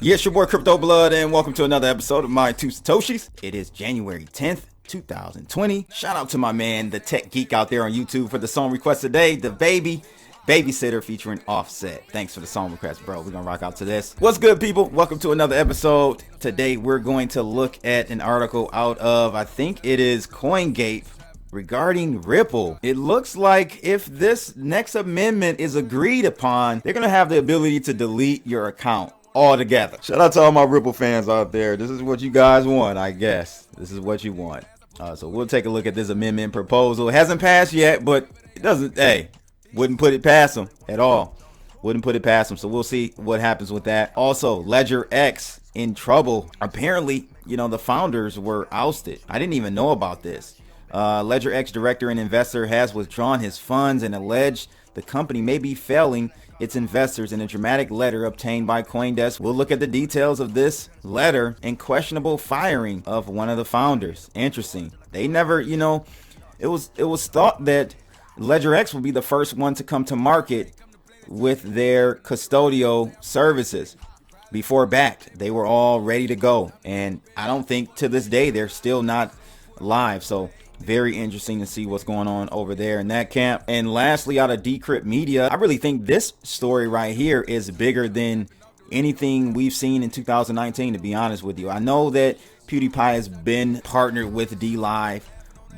Yes, your boy Crypto Blood, and welcome to another episode of My Two Satoshis. It is January 10th, 2020. Shout out to my man, the tech geek out there on YouTube for the song request today, The Babysitter featuring Offset. Thanks for the song request, bro. We're gonna rock out to this. What's good, people? Welcome to another episode. Today, we're going to look at an article out of, I think it is CoinGate, regarding Ripple. It looks like if this next amendment is agreed upon, they're gonna have the ability to delete your account altogether. Shout out to all my Ripple fans out there. This is what you guys want, I guess. This is what you want. So we'll take a look at this amendment proposal. It hasn't passed yet, but it doesn't, wouldn't put it past them at all. Wouldn't put it past them. So we'll see what happens with that. Also, LedgerX in trouble. Apparently, the founders were ousted. I didn't even know about this. LedgerX director and investor has withdrawn his funds and alleged the company may be failing its investors in a dramatic letter obtained by CoinDesk. We'll look at the details of this letter and questionable firing of one of the founders. Interesting. They never, it was thought that LedgerX would be the first one to come to market with their custodial services. Before backed, they were all ready to go. And I don't think to this day they're still not live. So very interesting to see what's going on over there in that camp. And lastly, out of Decrypt Media, I really think this story right here is bigger than anything we've seen in 2019, to be honest with you. I know that PewDiePie has been partnered with DLive,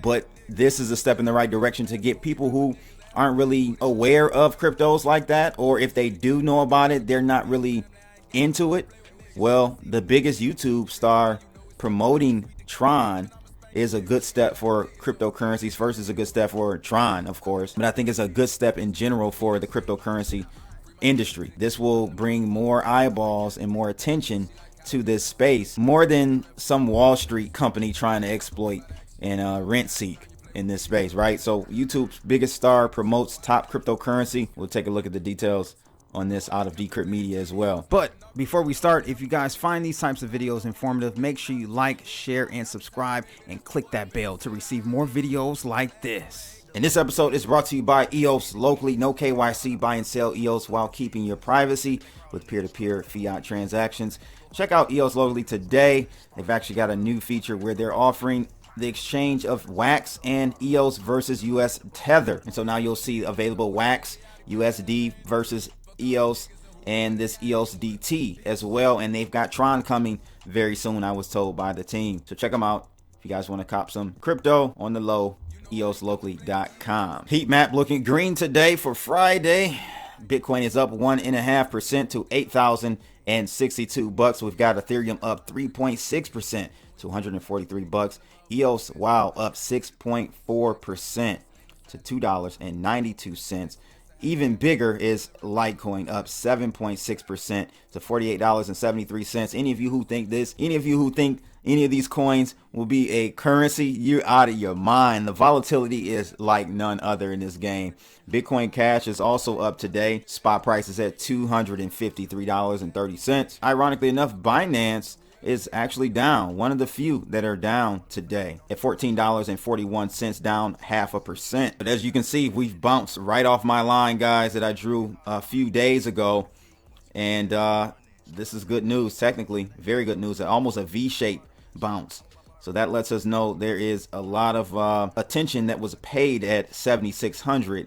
but this is a step in the right direction to get people who aren't really aware of cryptos like that, or if they do know about it, they're not really into it. Well, the biggest YouTube star promoting Tron is a good step for cryptocurrencies. First, is a good step for Tron, of course, but I think it's a good step in general for the cryptocurrency industry. This will bring more eyeballs and more attention to this space, more than some Wall Street company trying to exploit and rent seek in this space, right? So YouTube's biggest star promotes top cryptocurrency. We'll take a look at the details on this out of Decrypt Media as well. But before we start, if you guys find these types of videos informative, make sure you like, share, and subscribe, and click that bell to receive more videos like this. And this episode is brought to you by EOS Locally. No KYC, buy and sell EOS while keeping your privacy with peer-to-peer fiat transactions. Check out EOS Locally today. They've actually got a new feature where they're offering the exchange of WAX and EOS versus US Tether. And so now you'll see available WAX, USD versus EOS, and this EOS DT as well. And they've got Tron coming very soon, I was told by the team. So check them out if you guys want to cop some crypto on the low. EOSlocally.com. Heat map looking green today for Friday. Bitcoin is up 1.5% to $8,062. We've got Ethereum up 3.6% to $143. EOS, wow, up 6.4% to $2.92. Even bigger is Litecoin, up 7.6% to $48.73. Any of you who think any of these coins will be a currency, you're out of your mind. The volatility is like none other in this game. Bitcoin Cash is also up today. Spot price is at $253.30. Ironically enough, Binance is actually down, one of the few that are down today at $14.41, down 0.5%. But as you can see, we've bounced right off my line, guys, that I drew a few days ago. And this is good news, technically very good news, almost a V-shaped bounce. So that lets us know there is a lot of attention that was paid at 7,600.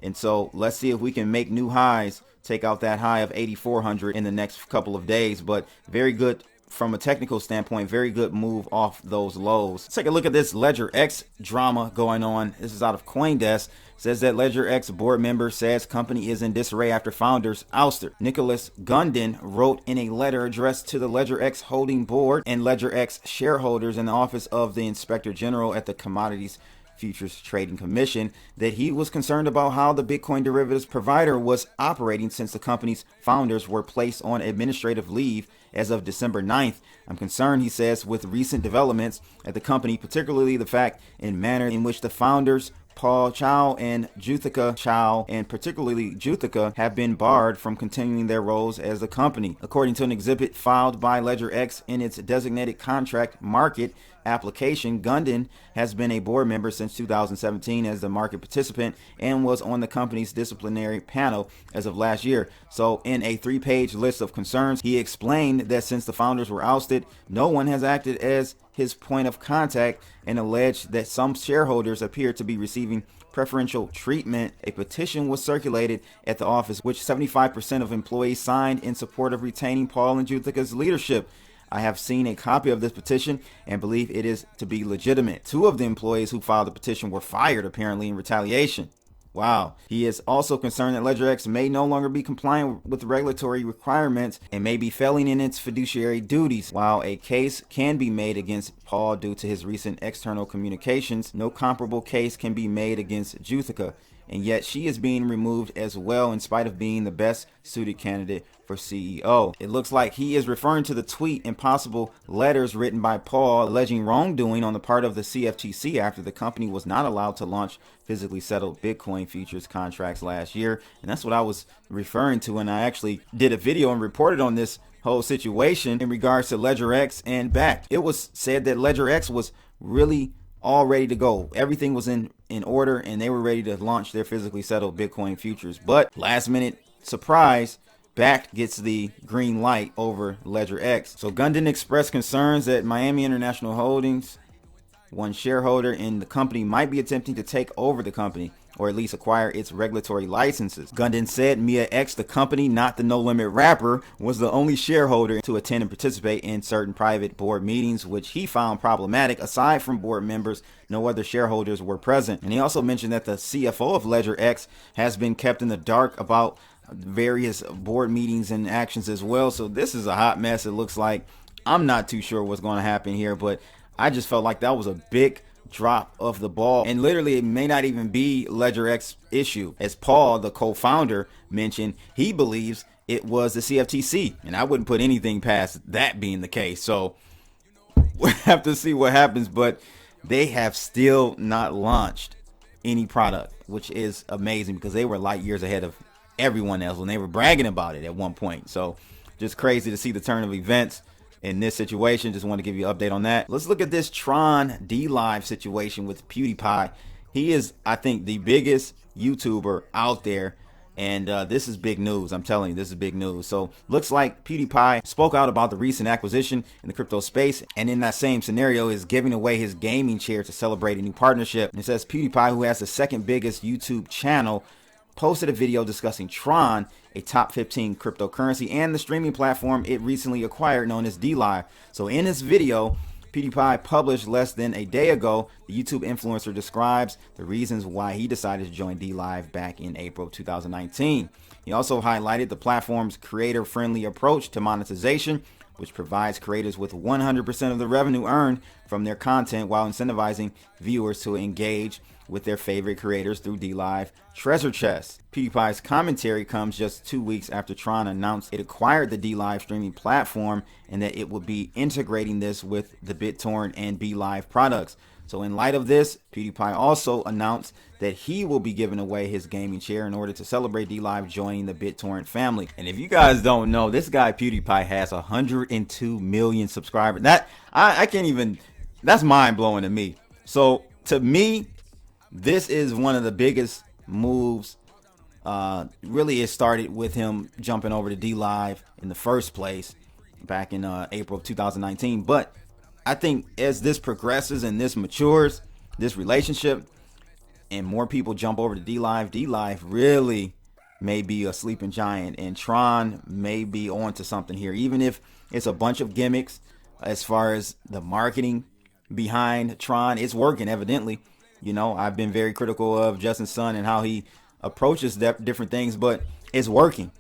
And so let's see if we can make new highs, take out that high of 8,400 in the next couple of days. But very good from a technical standpoint, very good move off those lows. Let's take a look at this LedgerX drama going on. This is out of CoinDesk. Says that LedgerX board member says company is in disarray after founders ousted. Nicholas Gundin wrote in a letter addressed to the LedgerX holding board and LedgerX shareholders in the office of the Inspector General at the Commodities Futures Trading Commission that he was concerned about how the Bitcoin derivatives provider was operating since the company's founders were placed on administrative leave as of December 9th. I'm concerned, he says, with recent developments at the company, particularly the fact and manner in which the founders Paul Chow and Juthika Chow, and particularly Juthika, have been barred from continuing their roles as the company. According to an exhibit filed by LedgerX in its designated contract market, application. Gundin has been a board member since 2017 as the market participant and was on the company's disciplinary panel as of last year. So in a 3-page list of concerns, he explained that since the founders were ousted, no one has acted as his point of contact, and alleged that some shareholders appear to be receiving preferential treatment. A petition was circulated at the office, which 75% of employees signed in support of retaining Paul and Juthica's leadership. I have seen a copy of this petition and believe it is to be legitimate. 2 of the employees who filed the petition were fired, apparently in retaliation. Wow. He is also concerned that LedgerX may no longer be compliant with regulatory requirements and may be failing in its fiduciary duties. While a case can be made against Paul due to his recent external communications, no comparable case can be made against Juthica, and yet she is being removed as well in spite of being the best suited candidate for CEO. It looks like he is referring to the tweet and possible letters written by Paul alleging wrongdoing on the part of the CFTC after the company was not allowed to launch physically settled Bitcoin futures contracts last year. And that's what I was referring to, and I actually did a video and reported on this whole situation in regards to LedgerX and Bakkt. It was said that LedgerX was really all ready to go. Everything was in order and they were ready to launch their physically settled Bitcoin futures. But last minute surprise, Bakkt gets the green light over LedgerX. So Gundin expressed concerns that Miami International Holdings, one shareholder in the company, might be attempting to take over the company or at least acquire its regulatory licenses. Gundin said Mia X, the company, not the No Limit rapper, was the only shareholder to attend and participate in certain private board meetings, which he found problematic. Aside from board members, no other shareholders were present. And he also mentioned that the CFO of LedgerX has been kept in the dark about various board meetings and actions as well. So this is a hot mess. It looks like I'm not too sure what's going to happen here, but I just felt like that was a big drop of the ball, and literally it may not even be LedgerX issue. As Paul, the co-founder, mentioned, he believes it was the CFTC, and I wouldn't put anything past that being the case. So we'll have to see what happens, but they have still not launched any product, which is amazing because they were light years ahead of everyone else when they were bragging about it at one point. So just crazy to see the turn of events in this situation. Just want to give you an update on that. Let's look at this Tron DLive situation with PewDiePie. He is, I think, the biggest YouTuber out there, and this is big news. I'm telling you, this is big news. So looks like PewDiePie spoke out about the recent acquisition in the crypto space, and in that same scenario is giving away his gaming chair to celebrate a new partnership. And it says PewDiePie, who has the second biggest YouTube channel, posted a video discussing Tron, a top 15 cryptocurrency, and the streaming platform it recently acquired known as DLive. So in this video PewDiePie published less than a day ago, the YouTube influencer describes the reasons why he decided to join DLive back in April 2019. He also highlighted the platform's creator-friendly approach to monetization, which provides creators with 100% of the revenue earned from their content while incentivizing viewers to engage with their favorite creators through DLive Treasure Chest. PewDiePie's commentary comes just 2 weeks after Tron announced it acquired the DLive streaming platform and that it would be integrating this with the BitTorrent and BeLive products. So in light of this, PewDiePie also announced that he will be giving away his gaming chair in order to celebrate DLive joining the BitTorrent family. And if you guys don't know, this guy PewDiePie has 102 million subscribers. That I can't even, that's mind blowing to me. So to me, this is one of the biggest moves. Really, it started with him jumping over to DLive in the first place back in April of 2019. But I think as this progresses and this matures, this relationship, and more people jump over to DLive really may be a sleeping giant, and Tron may be onto something here, even if it's a bunch of gimmicks as far as the marketing behind Tron. It's working, evidently. You know, I've been very critical of Justin's son and how he approaches different things, but it's working.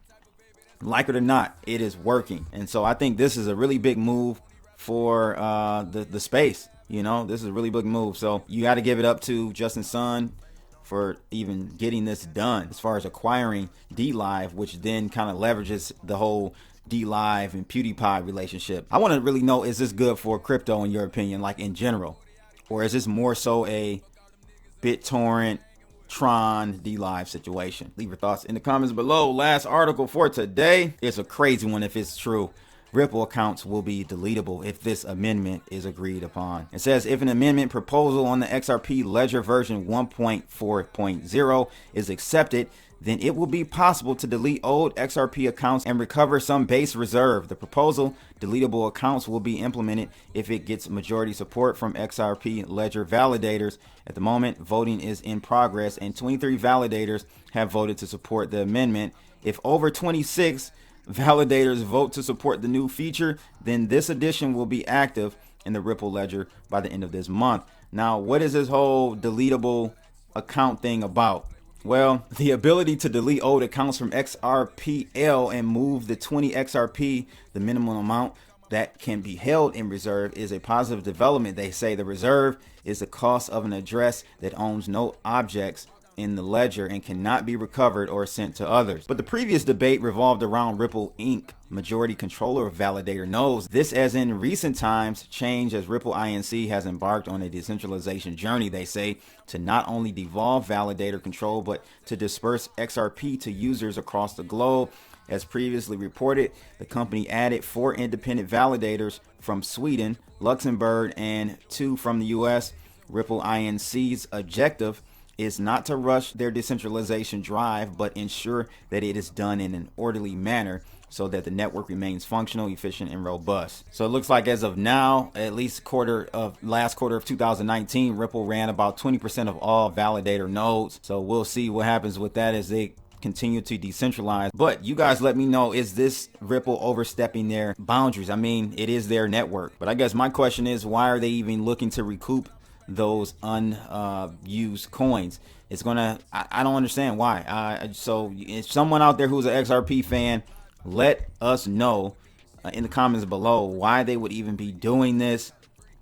Like it or not, it is working. And so I think this is a really big move for the space. You know, this is a really big move. So you got to give it up to Justin's son for even getting this done as far as acquiring DLive, which then kind of leverages the whole DLive and PewDiePie relationship. I want to really know, is this good for crypto in your opinion, like in general? Or is this more so a BitTorrent, Tron, DLive situation? Leave your thoughts in the comments below. Last article for today. It's a crazy one if it's true. Ripple accounts will be deletable if this amendment is agreed upon. It says if an amendment proposal on the XRP Ledger version 1.4.0 is accepted, then it will be possible to delete old XRP accounts and recover some base reserve. The proposal, deletable accounts, will be implemented if it gets majority support from XRP Ledger validators. At the moment, voting is in progress and 23 validators have voted to support the amendment. If over 26 validators vote to support the new feature, then this addition will be active in the Ripple Ledger by the end of this month. Now, what is this whole deletable account thing about? Well, the ability to delete old accounts from XRPL and move the 20 XRP, the minimum amount that can be held in reserve, is a positive development. They say the reserve is the cost of an address that owns no objects in the ledger and cannot be recovered or sent to others. But the previous debate revolved around Ripple Inc., majority controller of validator nodes. This, as in recent times, changed as Ripple Inc. has embarked on a decentralization journey, they say, to not only devolve validator control, but to disperse XRP to users across the globe. As previously reported, the company added 4 independent validators from Sweden, Luxembourg, and 2 from the US. Ripple Inc.'s objective is not to rush their decentralization drive, but ensure that it is done in an orderly manner so that the network remains functional, efficient, and robust. So it looks like as of now, at least last quarter of 2019, Ripple ran about 20% of all validator nodes. So we'll see what happens with that as they continue to decentralize. But you guys let me know, is this Ripple overstepping their boundaries? I mean, it is their network. But I guess my question is, why are they even looking to recoup those unused coins? It's gonna, I don't understand why. So if someone out there who's an XRP fan, let us know in the comments below why they would even be doing this.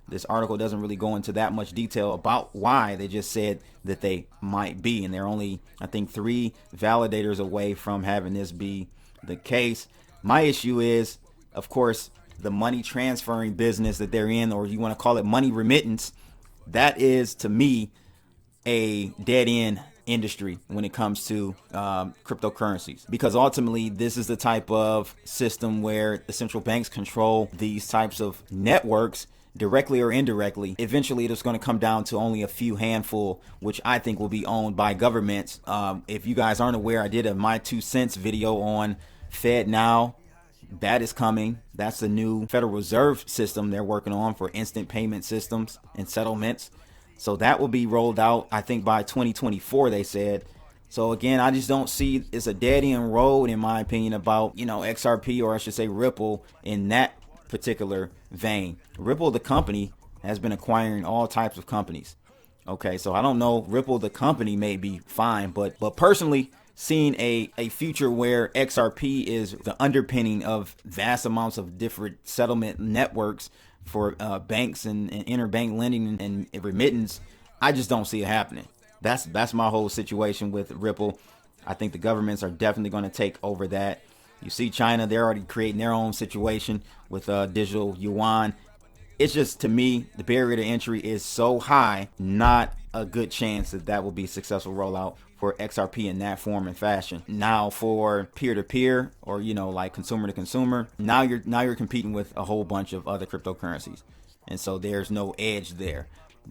This article doesn't really go into that much detail about why. They just said that they might be, and they're only, I think, 3 validators away from having this be the case. My issue is, of course, the money transferring business that they're in, or you want to call it money remittance. That is, to me, a dead end industry when it comes to cryptocurrencies, because ultimately this is the type of system where the central banks control these types of networks directly or indirectly. Eventually it's going to come down to only a few handful, which I think will be owned by governments. If you guys aren't aware, I did a My 2 cents video on FedNow. That is coming. That's the new Federal Reserve system they're working on for instant payment systems and settlements. So that will be rolled out, I think, by 2024, they said. So again, I just don't see, it's a dead end road, in my opinion, about, XRP, or I should say Ripple, in that particular vein. Ripple, the company, has been acquiring all types of companies. Okay, so I don't know, Ripple, the company, may be fine, but personally, seeing a future where XRP is the underpinning of vast amounts of different settlement networks for banks and interbank lending and remittance, I just don't see it happening. That's my whole situation with Ripple. I think the governments are definitely going to take over that. You see China, they're already creating their own situation with digital yuan. It's just, to me, the barrier to entry is so high, not a good chance that will be a successful rollout for XRP in that form and fashion. Now for peer-to-peer, or like consumer to consumer, now you're competing with a whole bunch of other cryptocurrencies, and so there's no edge there.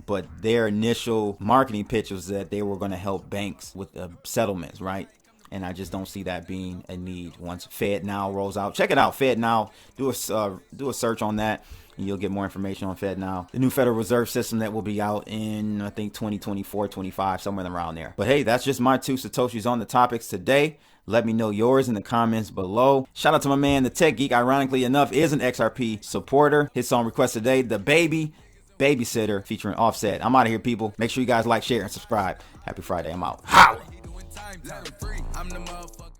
But their initial marketing pitch was that they were going to help banks with settlements, right? And I just don't see that being a need once FedNow rolls out. Check it out, FedNow. Do a search on that, and you'll get more information on FedNow, the new Federal Reserve system that will be out in, I think, 2024, 25, somewhere around there. But hey, that's just my 2 Satoshis on the topics today. Let me know yours in the comments below. Shout out to my man, the Tech Geek, ironically enough, is an XRP supporter. His song request today, The Babysitter, featuring Offset. I'm out of here, people. Make sure you guys like, share, and subscribe. Happy Friday. I'm out. Holla!